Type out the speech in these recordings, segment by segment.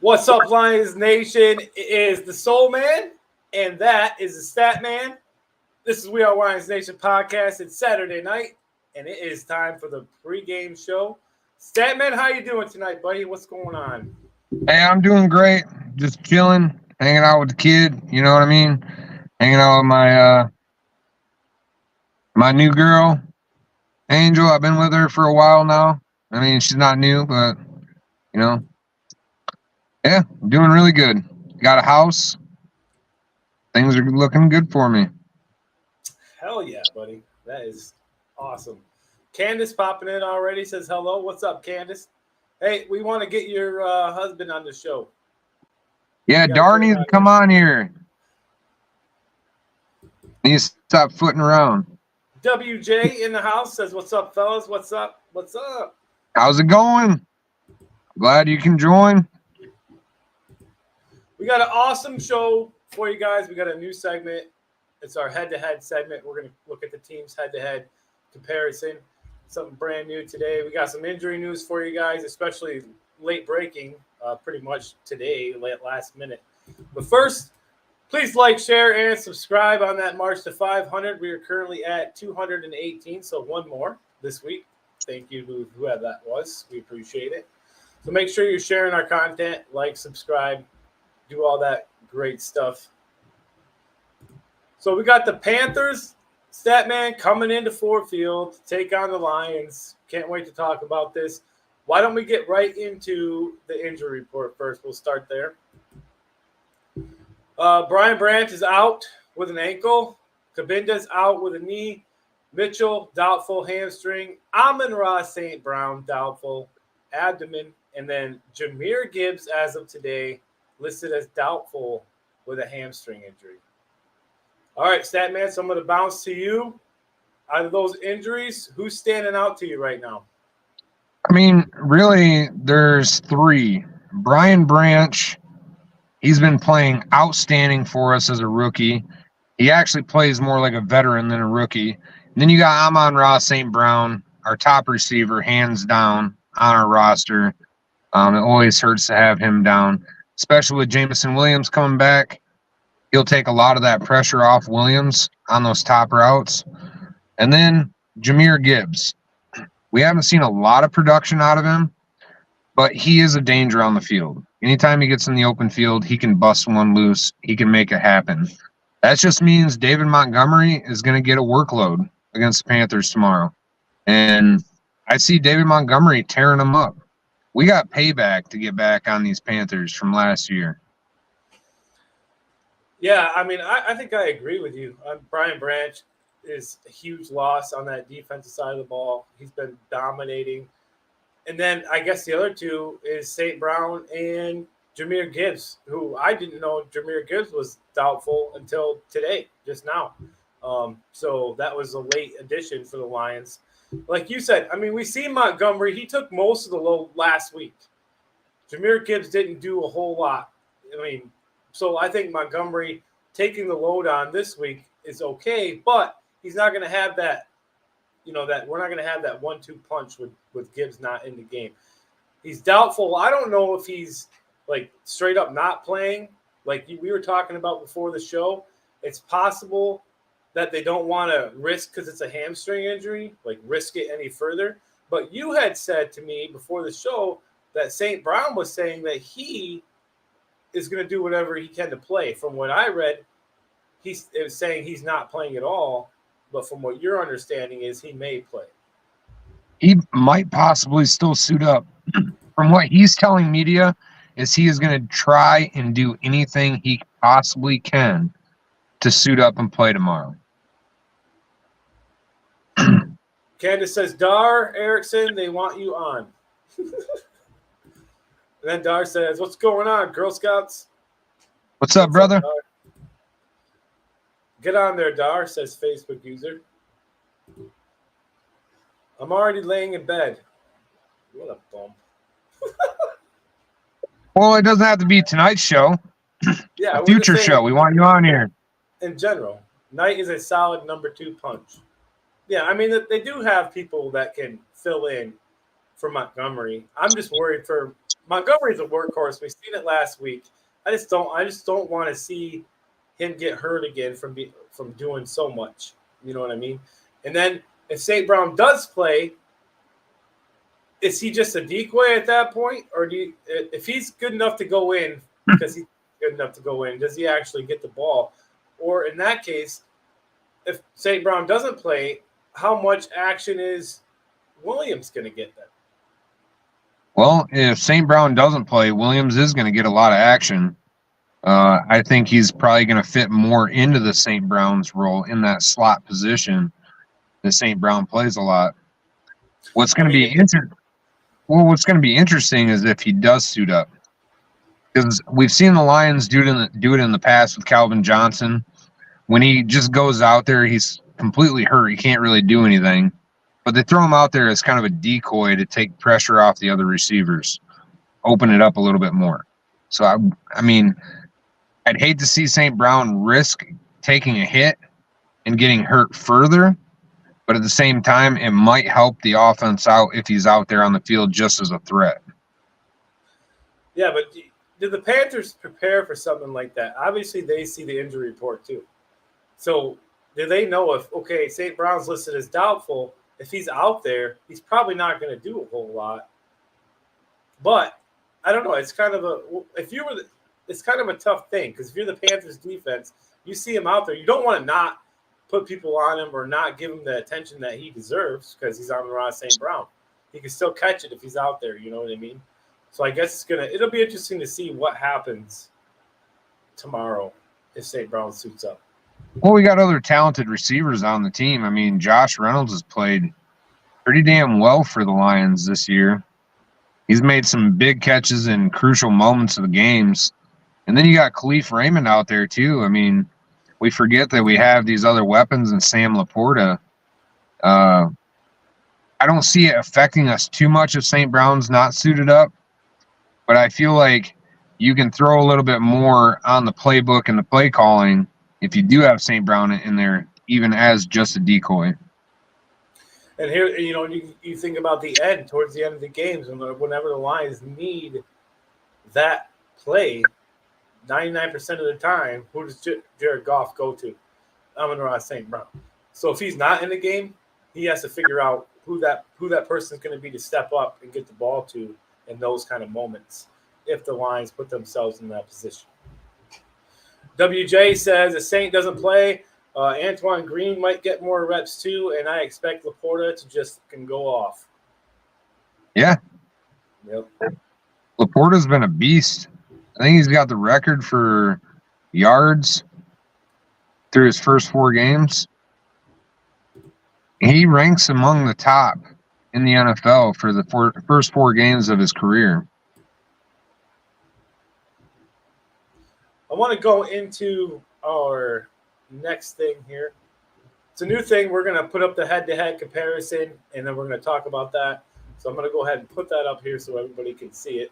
What's up, Lions Nation? It is the Soul Man, and that is the Stat Man. This is We Are Lions Nation podcast. It's Saturday night, and it is time for the pregame show. Stat Man, how you doing tonight, buddy? What's going on? Hey, I'm doing great. Just chilling, hanging out with the kid. You know what I mean? Hanging out with my new girl, Angel. I've been with her for a while now. I mean, she's not new, but you know, yeah, doing really good. Got a house. Things are looking good for me. Hell yeah, buddy. That is awesome. Candace popping in already, says hello. What's up, Candace? Hey, we want to get your husband on the show. Yeah, Dar needs to come on here. Needs to stop footing around. WJ in the house says, what's up, fellas? What's up? What's up? How's it going? Glad you can join. We got an awesome show for you guys. We got a new segment. It's our head-to-head segment. We're going to look at the team's head-to-head comparison. Something brand new today. We got some injury news for you guys, especially late breaking, pretty much today, last minute. But first, please like, share, and subscribe on that march to 500. We are currently at 218, so one more this week. Thank you to whoever that was. We appreciate it. So make sure you're sharing our content, like, subscribe, do all that great stuff. So we got the Panthers, Statman, coming into Ford Field to take on the Lions. Can't wait to talk about this. Why don't we get right into the injury report first? We'll start there. Brian Branch is out with an ankle. Cabinda's out with a knee. Mitchell, doubtful hamstring. Amon-Ra St. Brown, doubtful abdomen. And then Jahmyr Gibbs, as of today, listed as doubtful with a hamstring injury. All right, Statman, so I'm going to bounce to you. Out of those injuries, who's standing out to you right now? I mean, really, there's three. Brian Branch, he's been playing outstanding for us as a rookie. He actually plays more like a veteran than a rookie. And then you got Amon-Ra St. Brown, our top receiver, hands down on our roster. It always hurts to have him down, especially with Jameson Williams coming back. He'll take a lot of that pressure off Williams on those top routes. And then Jahmyr Gibbs. We haven't seen a lot of production out of him, but he is a danger on the field. Anytime he gets in the open field, he can bust one loose. He can make it happen. That just means David Montgomery is going to get a workload against the Panthers tomorrow. And I see David Montgomery tearing them up. We got payback to get back on these Panthers from last year. Yeah, I mean, I think I agree with you. Brian Branch is a huge loss on that defensive side of the ball. He's been dominating. And then I guess the other two is St. Brown and Jahmyr Gibbs, who I didn't know Jahmyr Gibbs was doubtful until today, just now. So that was a late addition for the Lions. Like you said, I mean, we see Montgomery. He took most of the load last week. Jahmyr Gibbs didn't do a whole lot. I mean, so I think Montgomery taking the load on this week is okay, but he's not going to have that, that we're not going to have that 1-2 punch with Gibbs not in the game. He's doubtful. I don't know if he's like straight up not playing. Like we were talking about before the show, it's possible that they don't want to risk because it's a hamstring injury, like risk it any further. But you had said to me before the show that St. Brown was saying that he is going to do whatever he can to play. From what I read, it was saying he's not playing at all. But from what your understanding is, he may play. He might possibly still suit up. From what he's telling media, is he is going to try and do anything he possibly can to suit up and play tomorrow. Candace says, Dar Erickson, they want you on. And then Dar says, what's going on, Girl Scouts? What's up, brother? Get on there, Dar, says Facebook user. I'm already laying in bed. What a bum. Well, it doesn't have to be tonight's show. Yeah, a future show. We want you on here. In general, Knight is a solid number 2 punch. Yeah, I mean, they do have people that can fill in for Montgomery. I'm just worried for Montgomery's a workhorse. We've seen it last week. I just don't want to see him get hurt again from doing so much. You know what I mean? And then if St. Brown does play, is he just a decoy at that point, or if he's good enough to go in because he's good enough to go in, does he actually get the ball? Or in that case, if St. Brown doesn't play, how much action is Williams going to get then? Well, if St. Brown doesn't play, Williams is going to get a lot of action. I think he's probably going to fit more into the St. Brown's role in that slot position. The St. Brown plays a lot. What's going to be interesting is if he does suit up, because we've seen the Lions do it in the past with Calvin Johnson. When he just goes out there, he's completely hurt. He can't really do anything. But they throw him out there as kind of a decoy to take pressure off the other receivers, open it up a little bit more. So, I mean, I'd hate to see St. Brown risk taking a hit and getting hurt further, but at the same time, it might help the offense out if he's out there on the field just as a threat. Yeah, but did the Panthers prepare for something like that? Obviously, they see the injury report too. So, do they know if, okay, St. Brown's listed as doubtful, if he's out there, he's probably not going to do a whole lot. But I don't know. It's kind of it's kind of a tough thing because if you're the Panthers defense, you see him out there. You don't want to not put people on him or not give him the attention that he deserves because he's on the Ron St. Brown. He can still catch it if he's out there. You know what I mean? So I guess it'll be interesting to see what happens tomorrow if St. Brown suits up. Well, we got other talented receivers on the team. I mean, Josh Reynolds has played pretty damn well for the Lions this year. He's made some big catches in crucial moments of the games. And then you got Khalif Raymond out there, too. I mean, we forget that we have these other weapons in Sam Laporta. I don't see it affecting us too much if St. Brown's not suited up. But I feel like you can throw a little bit more on the playbook and the play calling if you do have St. Brown in there, even as just a decoy. And here, you think about the end, towards the end of the games, whenever the Lions need that play, 99% of the time, who does Jared Goff go to? Amon-Ra St. Brown. So if he's not in the game, he has to figure out who that person is going to be to step up and get the ball to in those kind of moments if the Lions put themselves in that position. WJ says if Saint doesn't play, Antoine Green might get more reps too, and I expect Laporta to just can go off. Yeah. Yep. Laporta's been a beast. I think he's got the record for yards through his first 4 games. He ranks among the top in the NFL for the first 4 games of his career. I want to go into our next thing here. It's a new thing. We're going to put up the head-to-head comparison, and then we're going to talk about that. So I'm going to go ahead and put that up here so everybody can see it.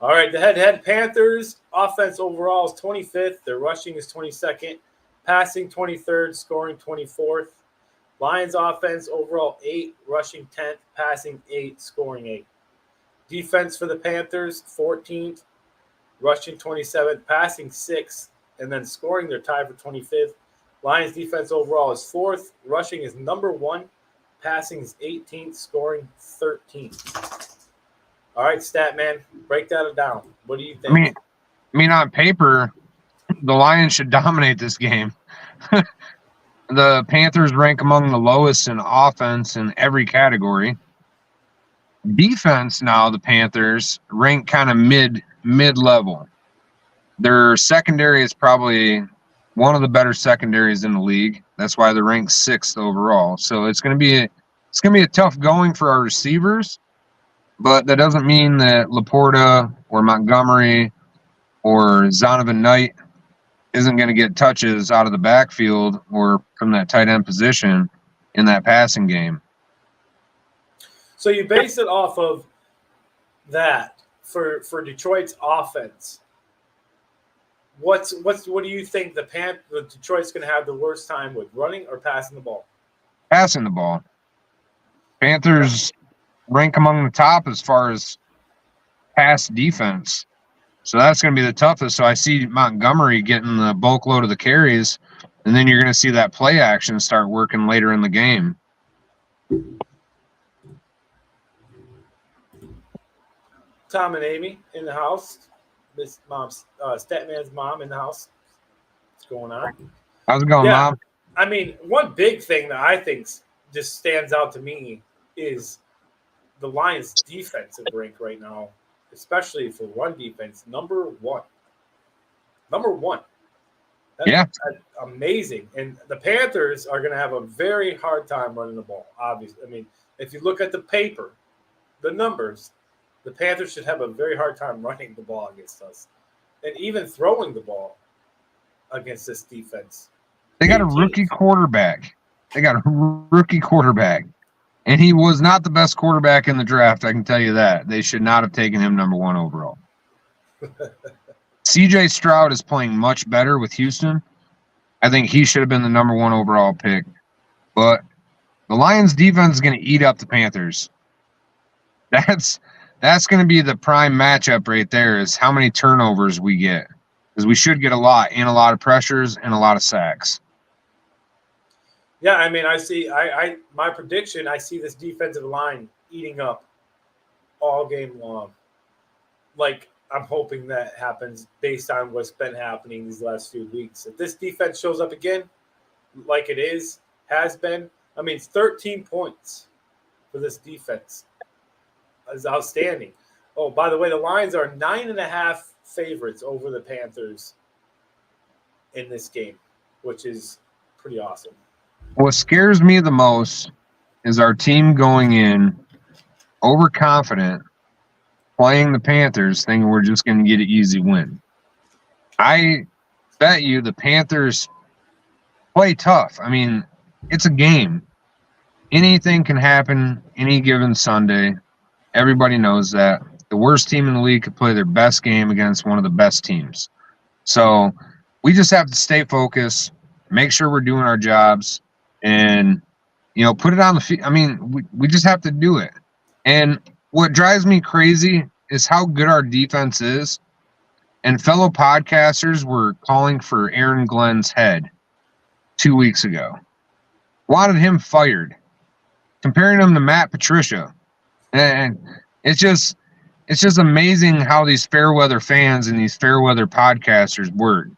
All right, the head-to-head Panthers offense overall is 25th. Their rushing is 22nd, passing 23rd, scoring 24th. Lions offense overall 8, rushing 10th, passing 8, scoring 8. Defense for the Panthers 14th, rushing 27th, passing 6th, and then scoring they're tied for 25th. Lions defense overall is 4th, rushing is number 1, passing is 18th, scoring 13th. All right, stat man, break that down. What do you think? I mean, on paper, the Lions should dominate this game. The Panthers rank among the lowest in offense in every category. Defense now, the Panthers rank kind of mid-level. Their secondary is probably one of the better secondaries in the league. That's why they're ranked 6th overall. So it's going to be a tough going for our receivers, but that doesn't mean that Laporta or Montgomery or Zonovan Knight isn't going to get touches out of the backfield or from that tight end position in that passing game. So you base it off of that for Detroit's offense. What do you think the Detroit's going to have the worst time with, running or passing the ball? Passing the ball. Panthers rank among the top as far as pass defense. So that's going to be the toughest. So I see Montgomery getting the bulk load of the carries, and then you're going to see that play action start working later in the game. Tom and Amy in the house. Miss Mom's Statman's mom in the house. What's going on? How's it going, Yeah, Mom? I mean, one big thing that I think just stands out to me is the Lions' defensive rank right now, especially for run defense, number one. Number one. That's amazing. And the Panthers are going to have a very hard time running the ball, obviously. I mean, if you look at the paper, the numbers, the Panthers should have a very hard time running the ball against us and even throwing the ball against this defense. They got a rookie quarterback. And he was not the best quarterback in the draft, I can tell you that. They should not have taken him number 1 overall. CJ Stroud is playing much better with Houston. I think he should have been the number 1 overall pick. But the Lions defense is going to eat up the Panthers. That's going to be the prime matchup right there, is how many turnovers we get. Because we should get a lot, and a lot of pressures and a lot of sacks. Yeah, I mean, my prediction, I see this defensive line eating up all game long. Like, I'm hoping that happens based on what's been happening these last few weeks. If this defense shows up again, like it has been, I mean, it's 13 points for this defense. It's outstanding. Oh, by the way, the Lions are 9.5 favorites over the Panthers in this game, which is pretty awesome. What scares me the most is our team going in overconfident, playing the Panthers, thinking we're just going to get an easy win. I bet you the Panthers play tough. I mean, it's a game. Anything can happen any given Sunday. Everybody knows that. The worst team in the league could play their best game against one of the best teams. So we just have to stay focused, make sure we're doing our jobs, and, put it on the field. I mean, we just have to do it. And what drives me crazy is how good our defense is. And fellow podcasters were calling for Aaron Glenn's head 2 weeks ago. Wanted him fired. Comparing him to Matt Patricia. And it's just amazing how these fair weather fans and these fair weather podcasters work.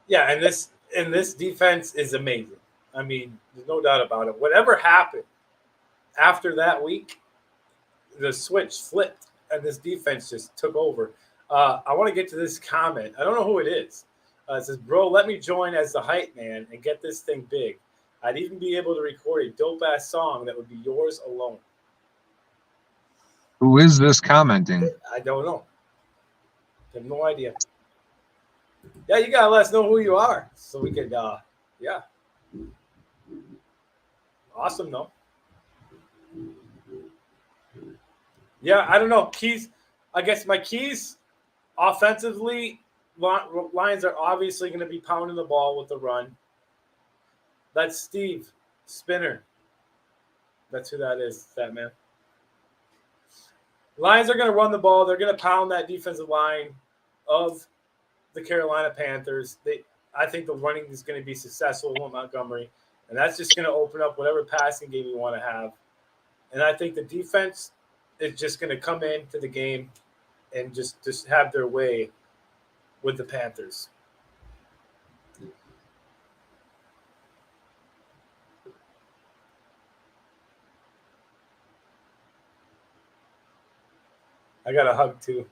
Yeah, and this defense is amazing. I mean, there's no doubt about it. Whatever happened after that week, the switch flipped, and this defense just took over. I want to get to this comment. I don't know who it is. It says, "Bro, let me join as the hype man and get this thing big. I'd even be able to record a dope-ass song that would be yours alone." Who is this commenting? I don't know. I have no idea. Yeah, you gotta let us know who you are so we could, yeah. Awesome, though. Yeah, I don't know. Keys, I guess my keys offensively, Lions are obviously going to be pounding the ball with the run. That's Steve Spinner. That's who that is, that man. Lions are going to run the ball. They're going to pound that defensive line of the Carolina Panthers. I think the running is going to be successful with Montgomery, and that's just going to open up whatever passing game you want to have. And I think the defense is just going to come into the game and just have their way with the Panthers. I got a hug too.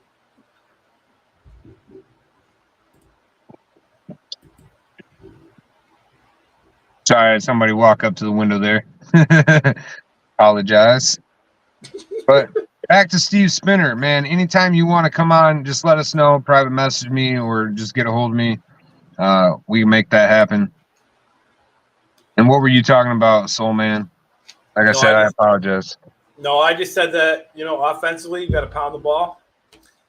Sorry, I had somebody walk up to the window there. Apologize. But back to Steve Spinner, man. Anytime you want to come on, just let us know. Private message me or just get a hold of me. We can make that happen. And what were you talking about, Soul Man? Like I said, I apologize. No, I just said that, offensively, you got to pound the ball.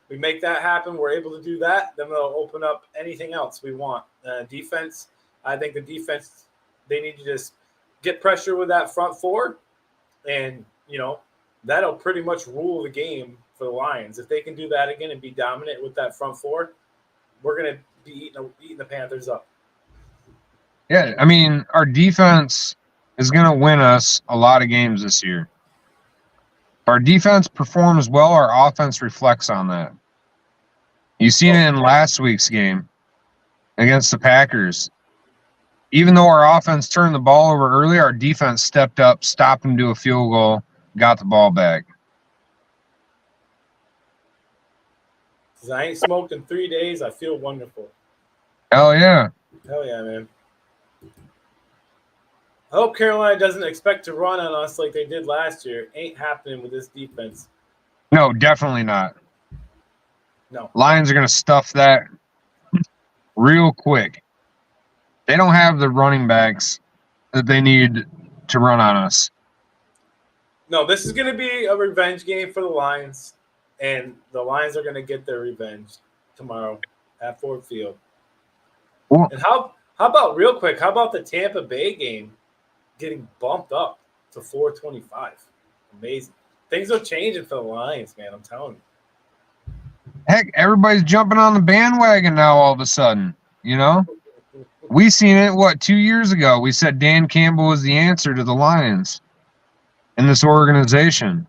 We make that happen. We're able to do that. Then we'll open up anything else we want. Defense, I think the defense, they need to just get pressure with that front four, and that'll pretty much rule the game for the Lions. If they can do that again and be dominant with that front four, we're gonna be eating the Panthers up. Yeah, I mean, our defense is going to win us a lot of games this year. If our defense performs well, our offense reflects on that. You seen it in last week's game against the Packers. Even though our offense turned the ball over early, our defense stepped up, stopped them to a field goal, got the ball back. Because I ain't smoked in 3 days, I feel wonderful. Hell yeah. Hell yeah, man. I hope Carolina doesn't expect to run on us like they did last year. Ain't happening with this defense. No, definitely not. No. Lions are going to stuff that real quick. They don't have the running backs that they need to run on us. No, this is going to be a revenge game for the Lions, and the Lions are going to get their revenge tomorrow at Ford Field. Cool. And how about real quick? How about the Tampa Bay game getting bumped up to 425? Amazing. Things are changing for the Lions, man. I'm telling you. Heck, everybody's jumping on the bandwagon now all of a sudden, We seen it, 2 years ago? We said Dan Campbell was the answer to the Lions in this organization.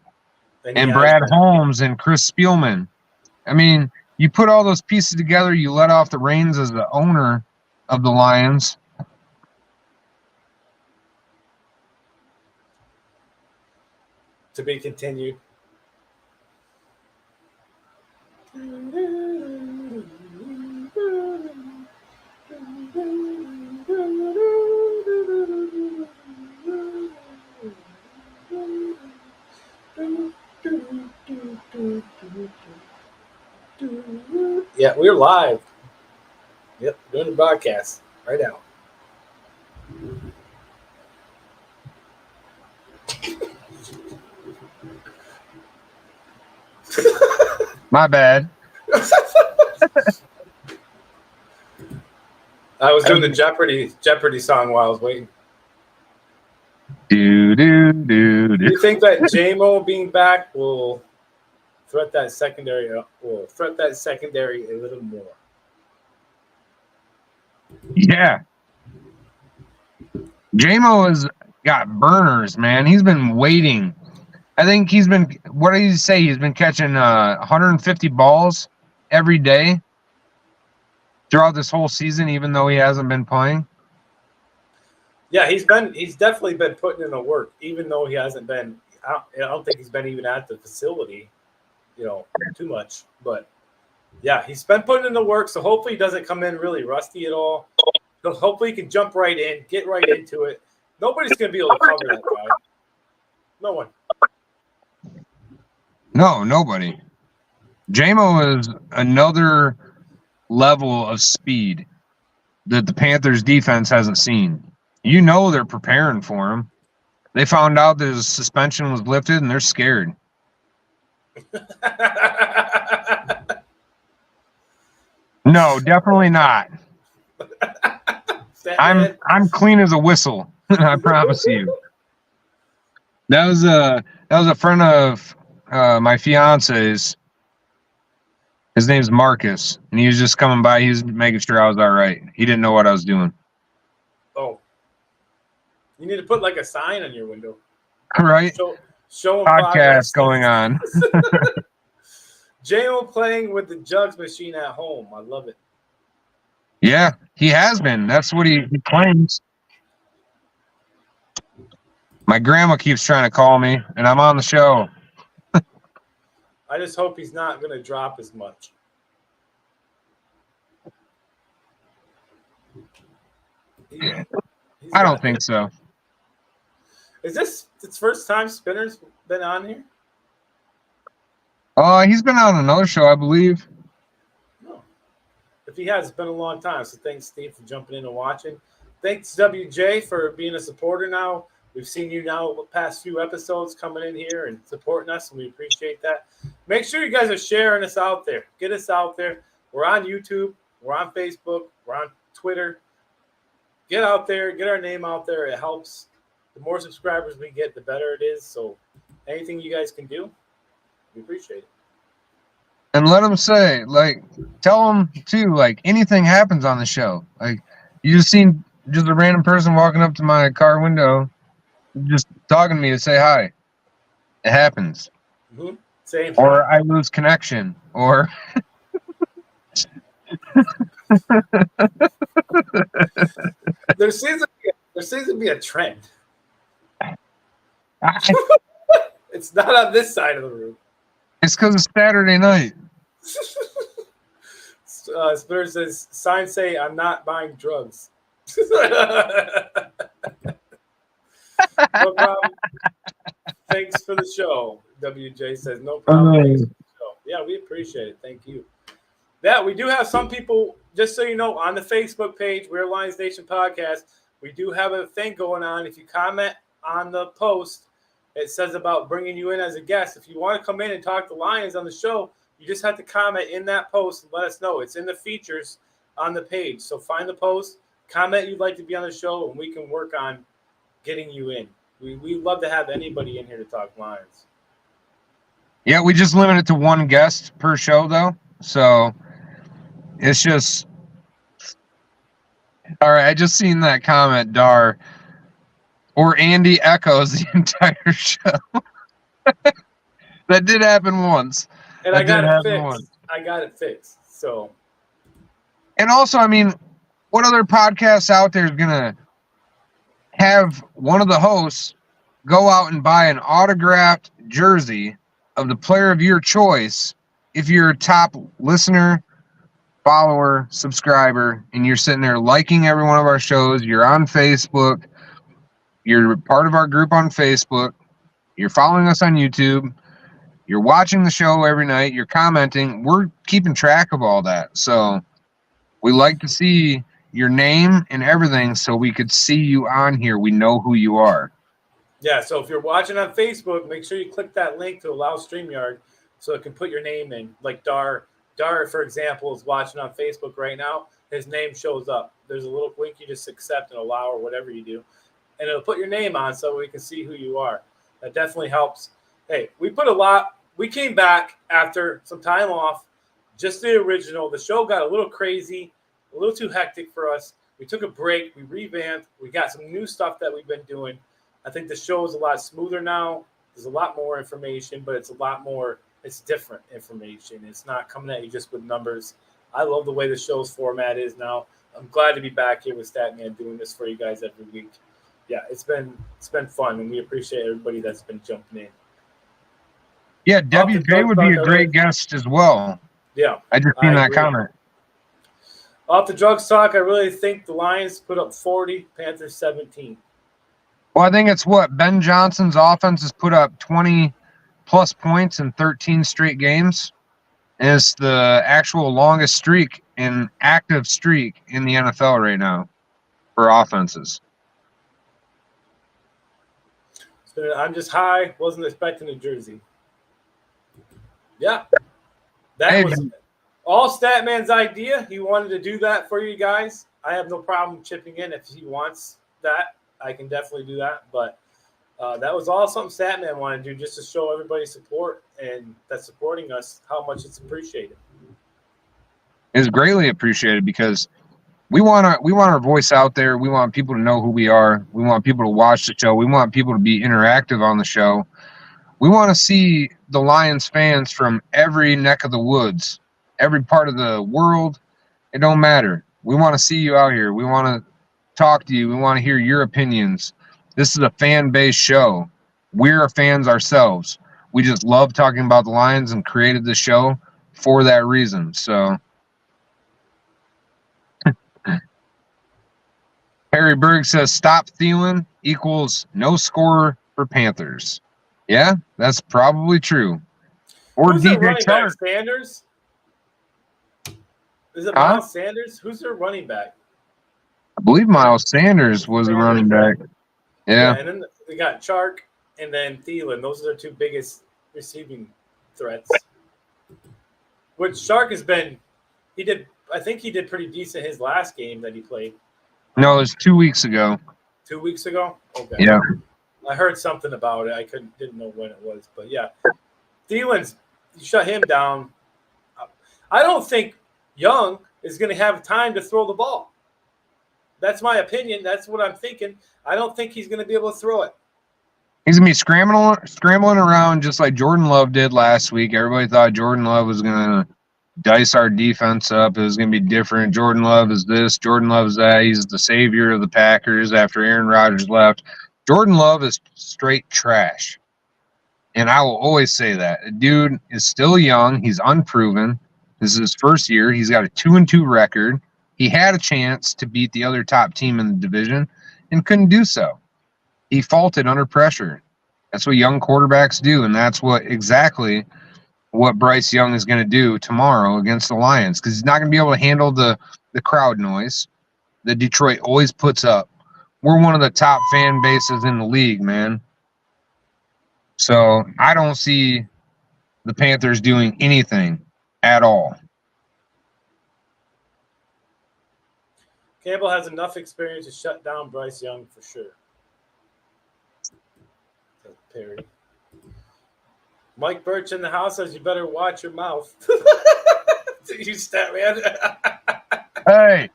And Brad Holmes and Chris Spielman. I mean, you put all those pieces together, you let off the reins as the owner of the Lions. To be continued. Yeah, we're live. Yep, doing the broadcast right now. My bad. I was doing the Jeopardy song while I was waiting. Do. You think that J-Mo being back will threat that secondary a little more? Yeah. J-Mo has got burners, man. He's been waiting. I think what did he say? He's been catching 150 balls every day throughout this whole season, even though he hasn't been playing. Yeah, he's definitely been putting in the work, even though he hasn't been. I don't think he's been even at the facility, too much. But yeah, he's been putting in the work. So hopefully he doesn't come in really rusty at all. So hopefully he can jump right in, get right into it. Nobody's going to be able to cover that guy. No one. No, nobody. J-Mo is another level of speed that the Panthers defense hasn't seen. They're preparing for him. They found out that his suspension was lifted, and they're scared. No, definitely not. I'm clean as a whistle. I promise you. That was a friend of my fiance's. His name's Marcus, and he was just coming by. He was making sure I was all right. He didn't know what I was doing. Oh. You need to put like a sign on your window. Right. Show him podcast going on. J-O playing with the jugs machine at home. I love it. Yeah, he has been. That's what he claims. My grandma keeps trying to call me, and I'm on the show. I just hope he's not going to drop as much. I don't think so. Is this its first time Spinner's been on here? He's been on another show, I believe. No. If he has, it's been a long time. So thanks, Steve, for jumping in and watching. Thanks, WJ, for being a supporter now. We've seen you now the past few episodes coming in here and supporting us, and we appreciate that. Make sure you guys are sharing us out there. Get us out there. We're on YouTube. We're on Facebook. We're on Twitter. Get out there. Get our name out there. It helps The more subscribers we get, the better it is. So anything you guys can do, we appreciate it. And let them say, like, tell them too, like, anything happens on the show. Like, you just seen just a random person walking up to my car window, just talking to me to say hi. It happens. Mm-hmm. Same. Or I lose connection. Or there seems to be a trend. It's not on this side of the room. It's because it's Saturday night. Spirit says, signs say I'm not buying drugs. No problem. Thanks for the show. WJ says, no problem. Thanks for the show. Yeah, we appreciate it. Thank you. Yeah, we do have some people, just so you know, on the Facebook page, We're Lions Nation Podcast, we do have a thing going on. If you comment on the post, it says about bringing you in as a guest. If you want to come in and talk to Lions on the show, you just have to comment in that post and let us know. It's in the features on the page. So find the post, comment you'd like to be on the show, and we can work on getting you in. We love to have anybody in here to talk Lions. Yeah, we just limit it to one guest per show, though. So it's just all right. I just seen that comment, Dar, or Andy echoes the entire show. That did happen once. And I got it fixed. So, and also, I mean, what other podcast out there is gonna have one of the hosts go out and buy an autographed jersey of the player of your choice if you're a top listener, follower, subscriber, and you're sitting there liking every one of our shows, you're on Facebook, you're part of our group on Facebook, you're following us on YouTube, you're watching the show every night, you're commenting, we're keeping track of all that. So we like to see your name and everything so we could see you on here. We know who you are. Yeah, so if you're watching on Facebook, make sure you click that link to allow StreamYard so it can put your name in. Like Dar, for example, is watching on Facebook right now. His name shows up. There's a little link you just accept and allow or whatever you do. And it'll put your name on so we can see who you are. That definitely helps. Hey, we came back after some time off, just the original. The show got a little crazy, a little too hectic for us. We took a break. We revamped. We got some new stuff that we've been doing. I think the show is a lot smoother now. There's a lot more information, but it's different information. It's not coming at you just with numbers. I love the way the show's format is now. I'm glad to be back here with Statman doing this for you guys every week. Yeah, it's been fun, and we appreciate everybody that's been jumping in. Yeah, WJ would be a great guest as well. Yeah. I just seen that comment. Off the drugs talk, I really think the Lions put up 40, Panthers 17. Well, I think it's what Ben Johnson's offense has put up 20-plus points in 13 straight games. And it's the actual longest active streak in the NFL right now for offenses. So I'm just high. Wasn't expecting a jersey. Yeah. That was all Statman's idea. He wanted to do that for you guys. I have no problem chipping in if he wants that. I can definitely do that. But that was all something Statman wanted to do just to show everybody support and that's supporting us how much it's appreciated. It's greatly appreciated because we want our voice out there. We want people to know who we are. We want people to watch the show. We want people to be interactive on the show. We want to see the Lions fans from every neck of the woods, every part of the world. It don't matter. We want to see you out here. We want to talk to you. We want to hear your opinions. This is a fan-based show. We're fans ourselves. We just love talking about the Lions and created the show for that reason. So Harry Berg says stop Thielen equals no score for Panthers. Yeah, that's probably true. Or Who's their DJ running back? Chark. Sanders? Is it Miles Sanders? Who's their running back? I believe Miles Sanders was the running back. Yeah. And then we got Chark and then Thielen. Those are their two biggest receiving threats. Which Chark has been I think he did pretty decent his last game that he played. No, it was 2 weeks ago. 2 weeks ago. Okay. Yeah. I heard something about it. I didn't know when it was, but yeah, Thielen's you shut him down. I don't think Young is going to have time to throw the ball. That's my opinion. That's what I'm thinking. I don't think he's going to be able to throw it. He's gonna be scrambling around just like Jordan Love did last week. Everybody thought Jordan Love was gonna dice our defense up. It was gonna be different. Jordan Love is this. Jordan Love is that. He's the savior of the Packers after Aaron Rodgers left. Jordan Love is straight trash, and I will always say that. The dude is still young. He's unproven. This is his first year. He's got a 2-2 record. He had a chance to beat the other top team in the division and couldn't do so. He faltered under pressure. That's what young quarterbacks do, and that's exactly what Bryce Young is going to do tomorrow against the Lions, because he's not going to be able to handle the crowd noise that Detroit always puts up. We're one of the top fan bases in the league, man. So I don't see the Panthers doing anything at all. Campbell has enough experience to shut down Bryce Young for sure. Perry. Mike Birch in the house says you better watch your mouth. You stat man. Hey,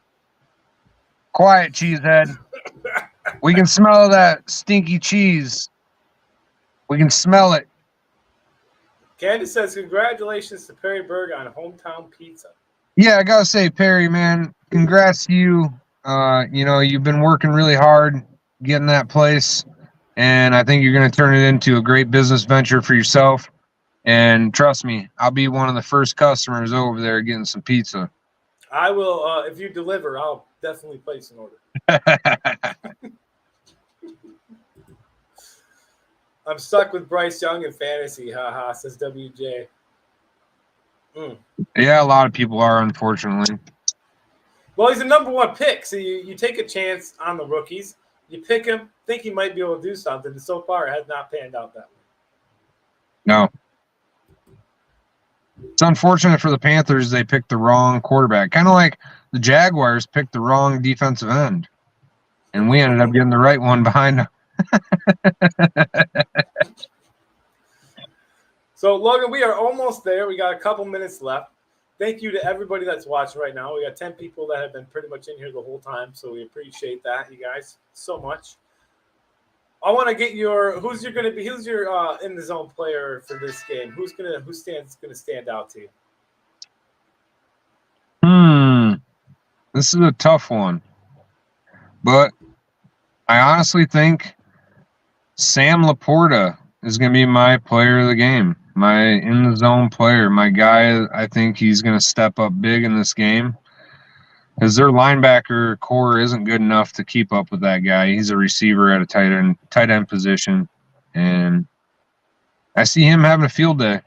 quiet, cheesehead. We can smell that stinky cheese. We can smell it. Candace says congratulations to Perry Berg on hometown pizza. Yeah, I gotta say, Perry, man, congrats to you. You've been working really hard getting that place. And I think you're going to turn it into a great business venture for yourself. And trust me, I'll be one of the first customers over there getting some pizza. I will. If you deliver, I'll definitely place an order. I'm stuck with Bryce Young in fantasy. Haha, says WJ. Yeah, a lot of people are, unfortunately. Well, he's a number one pick. So you take a chance on the rookies. You pick him, think he might be able to do something, and so far it has not panned out that way. No. It's unfortunate for the Panthers they picked the wrong quarterback. Kind of like the Jaguars picked the wrong defensive end. And we ended up getting the right one behind them. So, Logan, we are almost there. We got a couple minutes left. Thank you to everybody that's watching right now. We got 10 people that have been pretty much in here the whole time, so we appreciate that, you guys, so much. I want to get who's your in the zone player for this game? Who's gonna stand out to you? This is a tough one, but I honestly think Sam Laporta is going to be my player of the game. My in the zone player, my guy. I think he's going to step up big in this game because their linebacker core isn't good enough to keep up with that guy. He's a receiver at a tight end position, and I see him having a field day.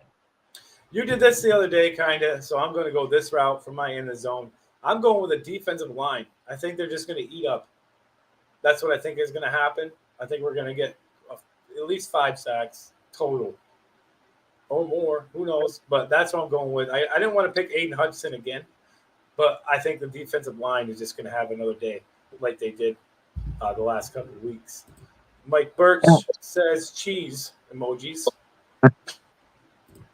You did this the other day, kind of, so I'm going to go this route for my in the zone. I'm going with a defensive line. I think they're just going to eat up. That's what I think is going to happen. I think we're going to get at least 5 sacks total. Or more, who knows? But that's what I'm going with. I didn't want to pick Aiden Hudson again, but I think the defensive line is just going to have another day like they did the last couple of weeks. Mike Birch says cheese emojis.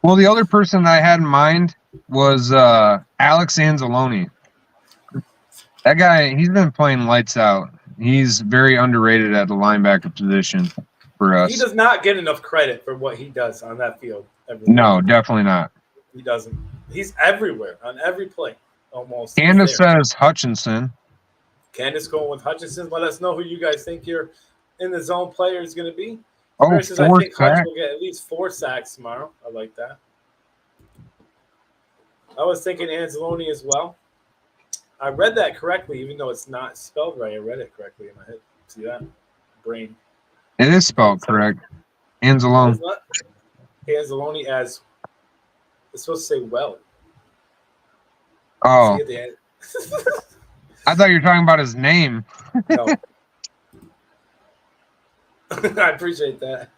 Well, the other person I had in mind was Alex Anzalone. That guy, he's been playing lights out. He's very underrated at the linebacker position for us. He does not get enough credit for what he does on that field. No, definitely not. He doesn't. He's everywhere on every play almost. Candace says Hutchinson. Candace going with Hutchinson. Let us know who you guys think your in the zone player is going to be. Oh, Versus, I think Hutch will get at least 4 sacks tomorrow. I like that. I was thinking Anzalone as well. I read that correctly, even though it's not spelled right. I read it correctly in my head. See that? Brain. It is spelled correct. Anzalone. Anzalone as it's supposed to say well. Oh. I thought you were talking about his name. No. I appreciate that.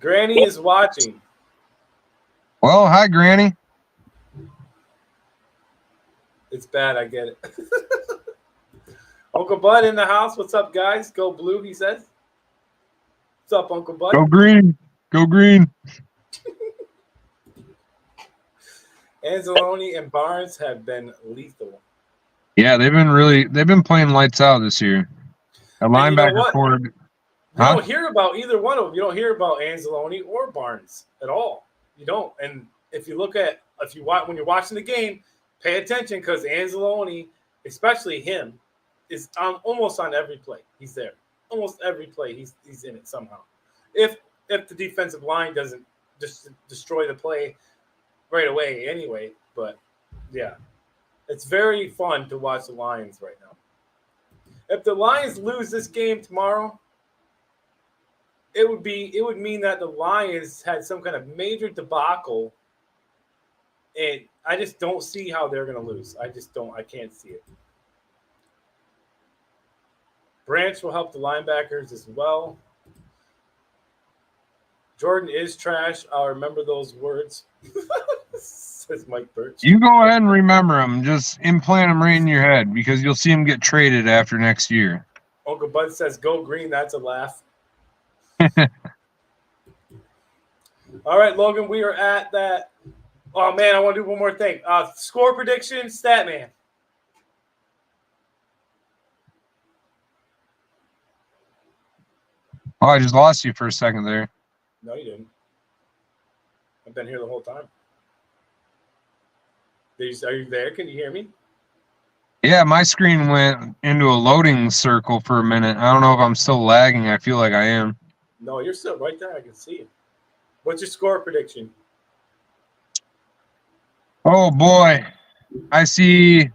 Granny is watching. Well, hi, Granny. It's bad, I get it. Uncle Bud in the house. What's up, guys? Go blue, he says. What's up, Uncle Bud? Go green. Go green. Anzalone and Barnes have been lethal. Yeah, they've been playing lights out this year. A And you know linebacker what? core. You Huh? don't hear about either one of them. You don't hear about Anzalone or Barnes at all. You don't. And if you look at when you're watching the game, pay attention because Anzalone, especially him, is almost on every play. He's there. Almost every play he's in it somehow. If the defensive line doesn't just destroy the play right away anyway. But yeah. It's very fun to watch the Lions right now. If the Lions lose this game tomorrow, it would mean that the Lions had some kind of major debacle, and I just don't see how they're going to lose. I can't see it. Branch will help the linebackers as well. Jordan is trash. I'll remember those words. Says Mike Birch. You go ahead and remember them. Just implant them right in your head because you'll see them get traded after next year. Uncle Bud says, "Go green." That's a laugh. All right, Logan, we are at that. Oh, man, I want to do one more thing. Score prediction, Statman. Oh, I just lost you for a second there. No, you didn't. I've been here the whole time. Are you there? Can you hear me? Yeah, my screen went into a loading circle for a minute. I don't know if I'm still lagging. I feel like I am. No, you're still right there. I can see you. What's your score prediction? Oh, boy. I see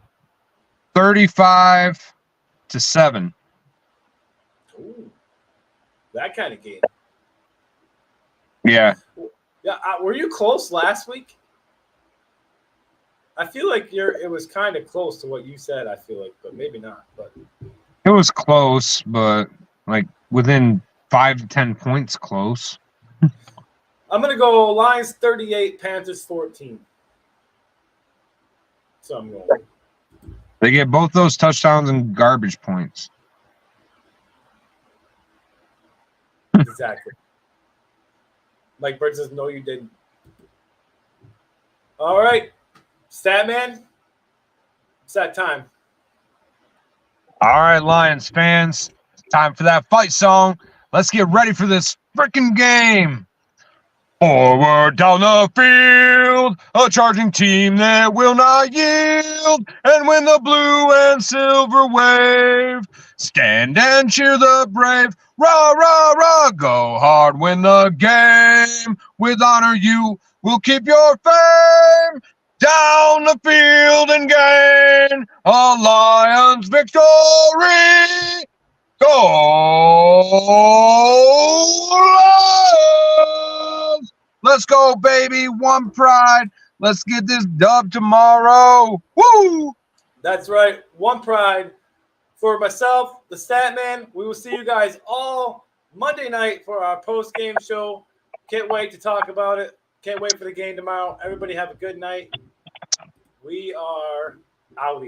35-7. Ooh, that kind of game. Yeah. Yeah, were you close last week? I feel like it was kind of close to what you said, I feel like, but maybe not. But It was close, but like within 5 to 10 points close. I'm going to go Lions 38, Panthers 14. So I'm going. They get both those touchdowns and garbage points. Exactly. Mike Bird says, no, you didn't. All right. Statman, it's that time. All right, Lions fans, it's time for that fight song. Let's get ready for this freaking game. Forward down the field, a charging team that will not yield. And when the blue and silver wave, stand and cheer the brave. Rah, rah, rah, go hard, win the game. With honor you will keep your fame. Down the field and gain a Lions victory. Go Lions! Let's go, baby. One pride. Let's get this dub tomorrow. Woo! That's right. One pride. For myself, the Statman, we will see you guys all Monday night for our post-game show. Can't wait to talk about it. Can't wait for the game tomorrow. Everybody have a good night. We are out.